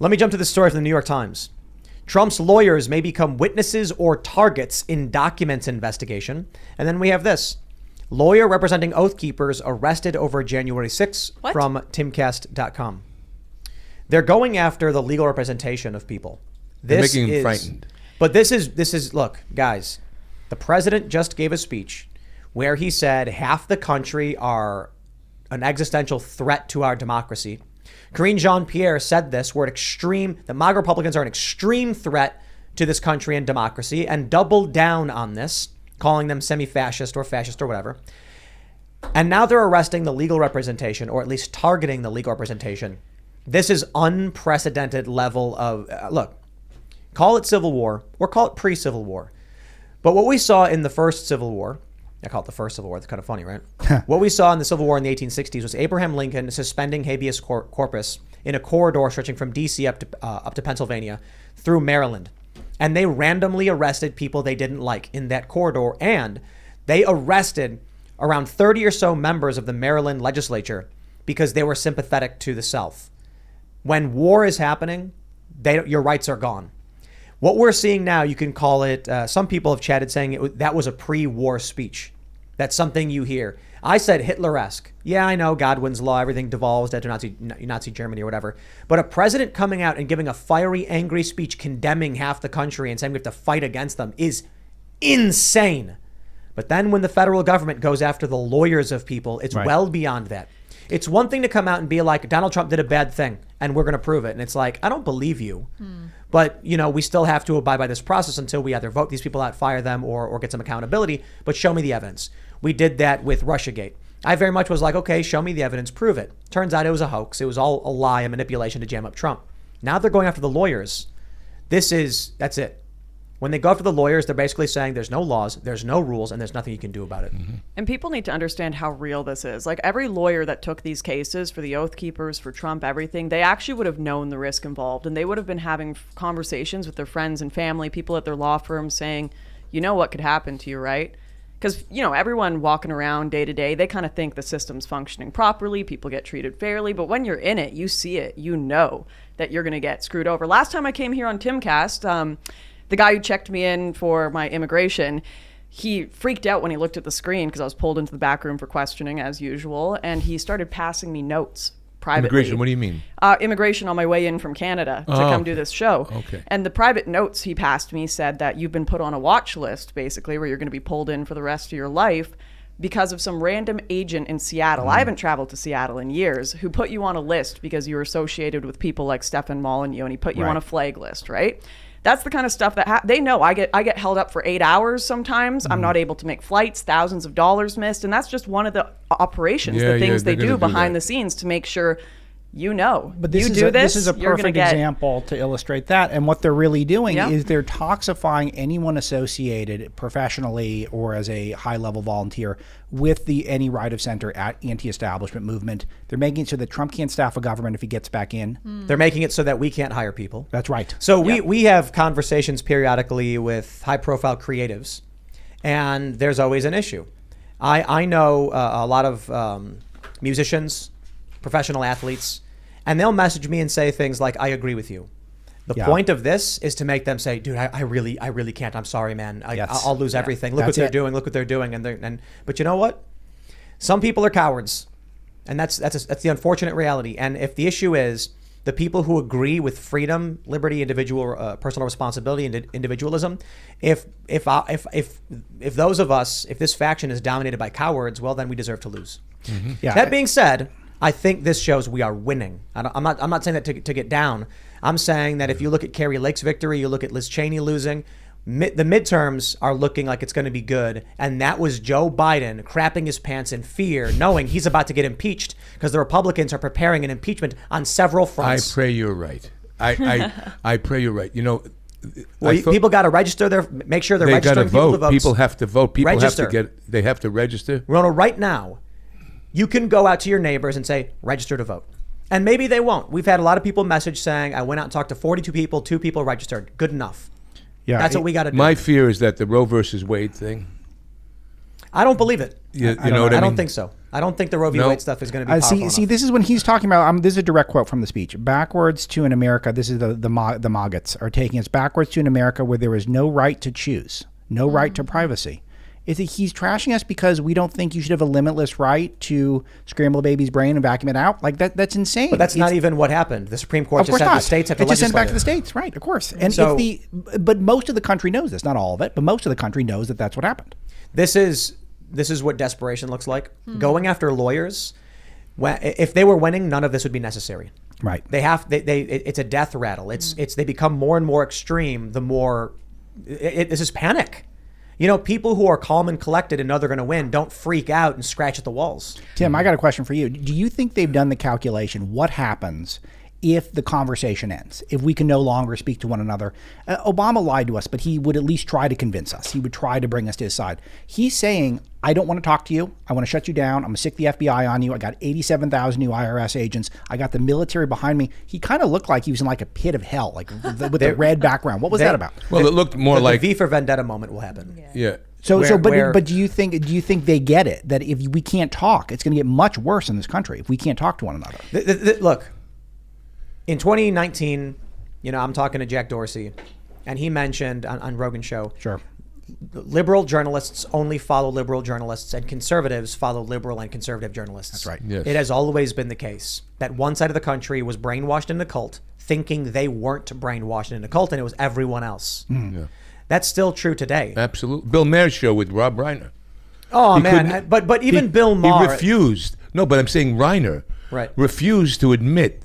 Let me jump to this story from the New York Times. Trump's lawyers may become witnesses or targets in documents investigation. And then we have this. Lawyer representing Oath Keepers arrested over January 6th from Timcast.com. They're going after the legal representation of people. They're making them frightened. But this is, look, guys, the president just gave a speech where he said half the country are an existential threat to our democracy. Karine Jean-Pierre said this, that MAGA Republicans are an extreme threat to this country and democracy, and doubled down on this, calling them semi-fascist or fascist or whatever. And now they're arresting the legal representation, or at least targeting the legal representation. This is unprecedented level of, look, call it civil war or call it pre-civil war. But what we saw in the first Civil War, I call it the first Civil War. It's kind of funny, right? What we saw in the Civil War in the 1860s was Abraham Lincoln suspending habeas corpus in a corridor stretching from D.C. up to Pennsylvania through Maryland. And they randomly arrested people they didn't like in that corridor. And they arrested around 30 or so members of the Maryland legislature because they were sympathetic to the South. When war is happening, your rights are gone. What we're seeing now, you can call it, some people have chatted saying that was a pre-war speech. That's something you hear. I said Hitler-esque. Yeah, I know, Godwin's law, everything devolves into Nazi Germany or whatever. But a president coming out and giving a fiery, angry speech condemning half the country and saying we have to fight against them is insane. But then when the federal government goes after the lawyers of people, it's well beyond that. It's one thing to come out and be like, Donald Trump did a bad thing and we're going to prove it. And it's like, I don't believe you. But, we still have to abide by this process until we either vote these people out, fire them, or get some accountability. But show me the evidence. We did that with Russiagate. I very much was like, okay, show me the evidence, prove it. Turns out it was a hoax. It was all a lie, a manipulation to jam up Trump. Now they're going after the lawyers. That's it. When they go after the lawyers, they're basically saying there's no laws, there's no rules, and there's nothing you can do about it. And people need to understand how real this is. Like every lawyer that took these cases for the Oath Keepers, for Trump, everything, they actually would have known the risk involved. And they would have been having conversations with their friends and family, people at their law firms saying, you know what could happen to you, right? Because, everyone walking around day to day, they kind of think the system's functioning properly. People get treated fairly. But when you're in it, you see it. You know that you're going to get screwed over. Last time I came here on Timcast, the guy who checked me in for my immigration, he freaked out when he looked at the screen because I was pulled into the back room for questioning as usual. And he started passing me notes privately. Immigration, what do you mean? Immigration on my way in from Canada to come do this show. Okay. And the private notes he passed me said that you've been put on a watch list, basically, where you're going to be pulled in for the rest of your life because of some random agent in Seattle. I haven't traveled to Seattle in years, who put you on a list because you were associated with people like Stefan Molyneux, and he put you on a flag list, right? That's the kind of stuff that they know. I get held up for 8 hours sometimes. I'm not able to make flights, thousands of dollars missed. And that's just one of the operations, the things they do behind the scenes to make sure But this is a perfect example to illustrate that. And what they're really doing is they're toxifying anyone associated professionally or as a high-level volunteer with the any right of center anti-establishment movement. They're making it so that Trump can't staff a government if he gets back in. They're making it so that we can't hire people. That's right. So we have conversations periodically with high-profile creatives, and there's always an issue. I know a lot of musicians, professional athletes, and they'll message me and say things like, I agree with you. The point of this is to make them say, dude, I really can't. I'm sorry, man. I'll lose everything. Look what they're doing. But you know what? Some people are cowards, and that's the unfortunate reality. And if the issue is the people who agree with freedom, liberty, individual, personal responsibility, and individualism, if those of us, if this faction is dominated by cowards, well, then we deserve to lose. That being said, I think this shows we are winning. I'm not saying that to get down. I'm saying that if you look at Carrie Lake's victory, you look at Liz Cheney losing, the midterms are looking like it's going to be good. And that was Joe Biden crapping his pants in fear, knowing he's about to get impeached because the Republicans are preparing an impeachment on several fronts. I pray you're right. I pray you're right. People got to register make sure they're registering people to vote. People have to vote. People register. They have to register. Rona, right now, you can go out to your neighbors and say, register to vote. And maybe they won't. We've had a lot of people message saying, I went out and talked to 42 people, 2 people registered. Good enough. Yeah, that's what we got to do. My fear is that the Roe versus Wade thing. I don't believe it. You know what I mean? I don't think so. I don't think the Roe v. Wade stuff is going to be powerful see, this is when he's talking about. This is a direct quote from the speech. Backwards to an America. This is the maggots are taking us backwards to an America where there is no right to choose, no right to privacy. He's trashing us because we don't think you should have a limitless right to scramble a baby's brain and vacuum it out. Like that's insane. But that's not even what happened. The Supreme Court just said the states have to legislate. It just sent back to the states, right? Of course. And so, but most of the country knows this. Not all of it, but most of the country knows that that's what happened. This is what desperation looks like. Going after lawyers. If they were winning, none of this would be necessary. Right. It's a death rattle. They become more and more extreme. The more this is panic. People who are calm and collected and know they're going to win don't freak out and scratch at the walls. Tim, I got a question for you. Do you think they've done the calculation? What happens if the conversation ends? If we can no longer speak to one another? Obama lied to us, but he would at least try to convince us. He would try to bring us to his side. He's saying, I don't want to talk to you. I want to shut you down. I'm going to stick the FBI on you. I got 87,000 new IRS agents. I got the military behind me. He kind of looked like he was in like a pit of hell, like with the red background. What was that about? Well, it looked more like the V for Vendetta moment will happen. Yeah. But do you think they get it that if we can't talk, it's going to get much worse in this country if we can't talk to one another? Look, in 2019, I'm talking to Jack Dorsey, and he mentioned on Rogan's show, sure, liberal journalists only follow liberal journalists, and conservatives follow liberal and conservative journalists. That's right. Yes. It has always been the case that one side of the country was brainwashed in the cult, thinking they weren't brainwashed in the cult, and it was everyone else. Yeah. That's still true today. Absolutely. Bill Maher's show with Rob Reiner. Oh, man. But even Bill Maher... He refused. No, but I'm saying Reiner refused to admit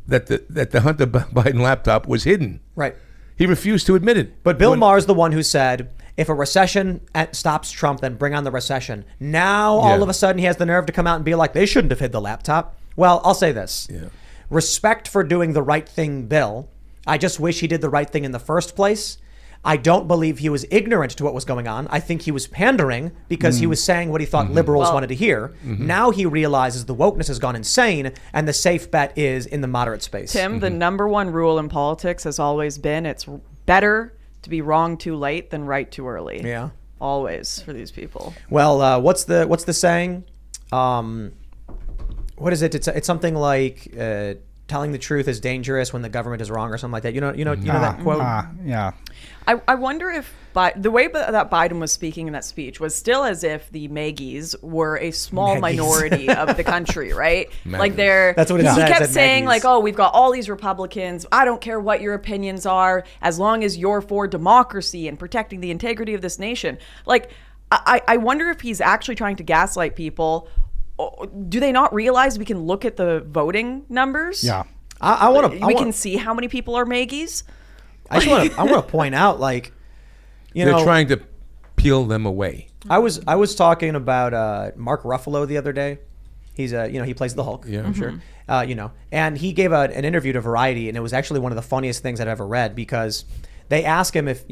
that the Hunter Biden laptop was hidden. Right. He refused to admit it. But Bill Maher's the one who said, if a recession stops Trump, then bring on the recession. Now, all of a sudden, he has the nerve to come out and be like, they shouldn't have hid the laptop. Well, I'll say this. Yeah. Respect for doing the right thing, Bill. I just wish he did the right thing in the first place. I don't believe he was ignorant to what was going on. I think he was pandering because he was saying what he thought liberals wanted to hear. Now he realizes the wokeness has gone insane, and the safe bet is in the moderate space. Tim, the number one rule in politics has always been it's better to be wrong too late than right too early. Yeah. Always for these people. Well, what's the saying? What is it? It's something like telling the truth is dangerous when the government is wrong, or something like that. You know that quote? Yeah. I wonder if the way that Biden was speaking in that speech was still as if the Maggies were a small minority of the country, right? Like that's what it he says. Kept saying like, oh, we've got all these Republicans. I don't care what your opinions are, as long as you're for democracy and protecting the integrity of this nation. Like, I wonder if he's actually trying to gaslight people. Do they not realize we can look at the voting numbers? Yeah. We can see how many people are Maggies. I want to point out, like, they're trying to peel them away. I was talking about Mark Ruffalo the other day. He's he plays the Hulk. Yeah, I'm sure. And he gave an interview to Variety, and it was actually one of the funniest things I've ever read, because they asked him if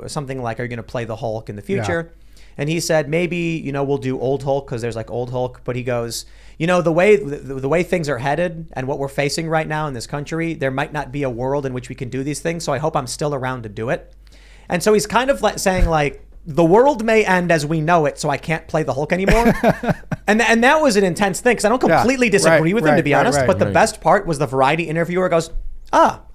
something like, "Are you going to play the Hulk in the future?" Yeah. And he said, maybe, we'll do old Hulk because there's like old Hulk. But he goes, the way things are headed and what we're facing right now in this country, there might not be a world in which we can do these things. So I hope I'm still around to do it. And so he's kind of saying like, the world may end as we know it, so I can't play the Hulk anymore. and that was an intense thing, because I don't completely disagree with him, to be honest. But the best part was the Variety interviewer goes,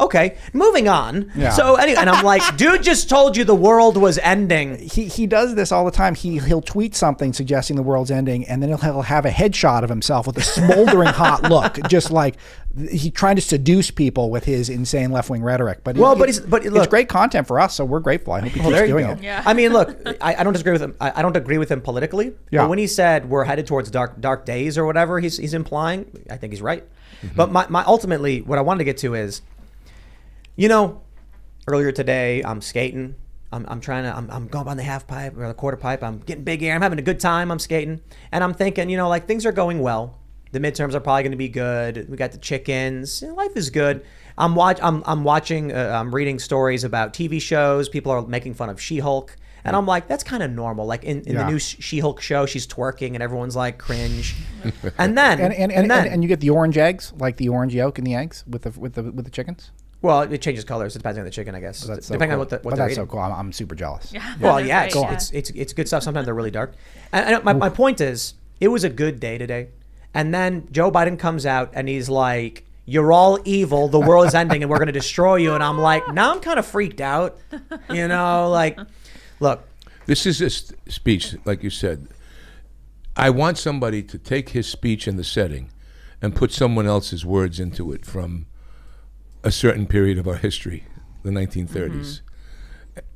okay, moving on. Yeah. So anyway, and I'm like, dude just told you the world was ending. He does this all the time. He'll tweet something suggesting the world's ending, and then he'll have a headshot of himself with a smoldering hot look, just like he's trying to seduce people with his insane left-wing rhetoric. But look, it's great content for us, so we're grateful. I hope he keeps doing it. Yeah. I mean, look, I don't disagree with him. I don't agree with him politically. Yeah. But when he said we're headed towards dark days or whatever he's implying, I think he's right. Mm-hmm. But my ultimately, what I wanted to get to is, earlier today, I'm skating. I'm going on the half pipe or the quarter pipe. I'm getting big air. I'm having a good time. I'm skating. And I'm thinking, like, things are going well. The midterms are probably going to be good. We got the chickens. Life is good. I'm watching, I'm reading stories about TV shows. People are making fun of She-Hulk. And I'm like, that's kind of normal. Like in the new She-Hulk show, she's twerking and everyone's like, cringe. And then and you get the orange eggs, like the orange yolk in the eggs with the chickens. Well, it changes colors depending on the chicken, I guess. That's depending so on cool. what they're that's eating. so cool. I'm super jealous. Yeah. Well, yeah, Right, yeah. it's good stuff. Sometimes they're really dark. And my point is, it was a good day today. And then Joe Biden comes out and he's like, "You're all evil. The world is ending, and we're going to destroy you." And I'm like, now I'm kind of freaked out. Like, look. This is a speech, like you said. I want somebody to take his speech in the setting and put someone else's words into it from a certain period of our history, the 1930s,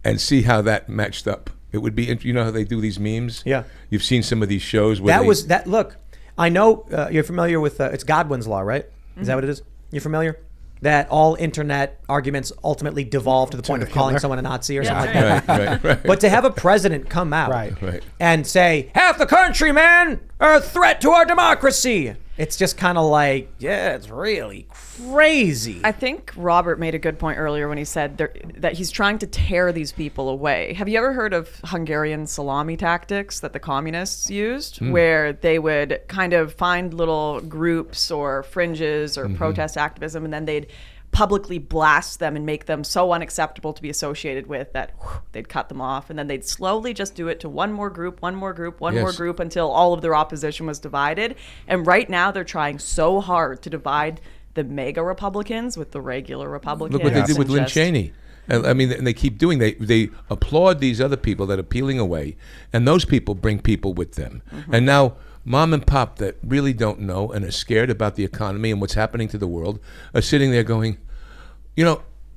and see how that matched up. It would be, you know how they do these memes? Yeah. You've seen some of these shows where look, I know you're familiar with, it's Godwin's law, right? Is that what it is? You're familiar? That all internet arguments ultimately devolve to the point of calling someone a Nazi or something like that. Right. But to have a president come out Right. and say, half the country, man, are a threat to our democracy. It's just kind of like, yeah, it's really crazy. I think Robert made a good point earlier when he said that he's trying to tear these people away. Have you ever heard of Hungarian salami tactics that the communists used, where they would kind of find little groups or fringes or protest activism, and then they'd publicly blast them and make them so unacceptable to be associated with that they'd cut them off, and then they'd slowly just do it to one more group until all of their opposition was divided. And right now they're trying so hard to divide the mega Republicans with the regular Republicans. Look what they did with Lynn Cheney. I mean, and they keep doing. They applaud these other people that are peeling away, and those people bring people with them. And now mom and pop that really don't know and are scared about the economy and what's happening to the world are sitting there going,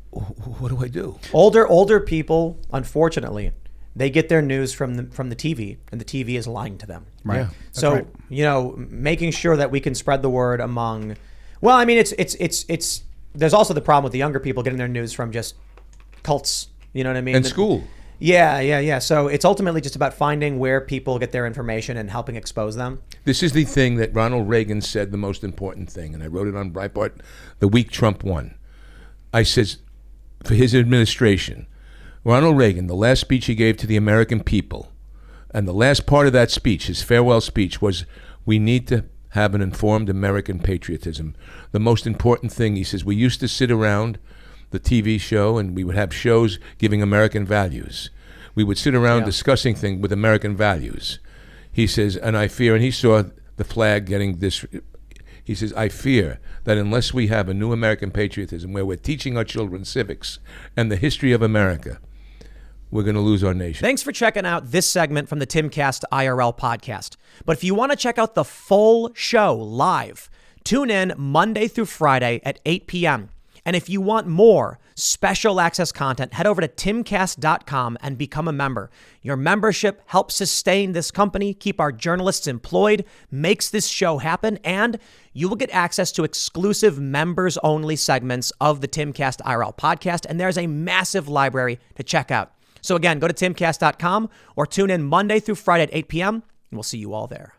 what do I do? Older people, unfortunately, they get their news from the TV, and the TV is lying to them. Right. Yeah. So making sure that we can spread the word among. Well, I mean, it's. There's also the problem with the younger people getting their news from just cults. You know what I mean? And school. Yeah. So it's ultimately just about finding where people get their information and helping expose them. This is the thing that Ronald Reagan said, the most important thing, and I wrote it on Breitbart the week Trump won. I says, for his administration, Ronald Reagan, the last speech he gave to the American people, and the last part of that speech, his farewell speech, was, we need to have an informed American patriotism. The most important thing, he says, we used to sit around the TV show and we would have shows giving American values. We would sit around discussing things with American values. He says, and I fear, and he saw the flag getting this, he says, I fear that unless we have a new American patriotism where we're teaching our children civics and the history of America, we're going to lose our nation. Thanks for checking out this segment from the Timcast IRL podcast. But if you want to check out the full show live, tune in Monday through Friday at 8 p.m. And if you want more special access content, head over to timcast.com and become a member. Your membership helps sustain this company, keep our journalists employed, makes this show happen, and you will get access to exclusive members-only segments of the Timcast IRL podcast, and there's a massive library to check out. So again, go to timcast.com or tune in Monday through Friday at 8 p.m., and we'll see you all there.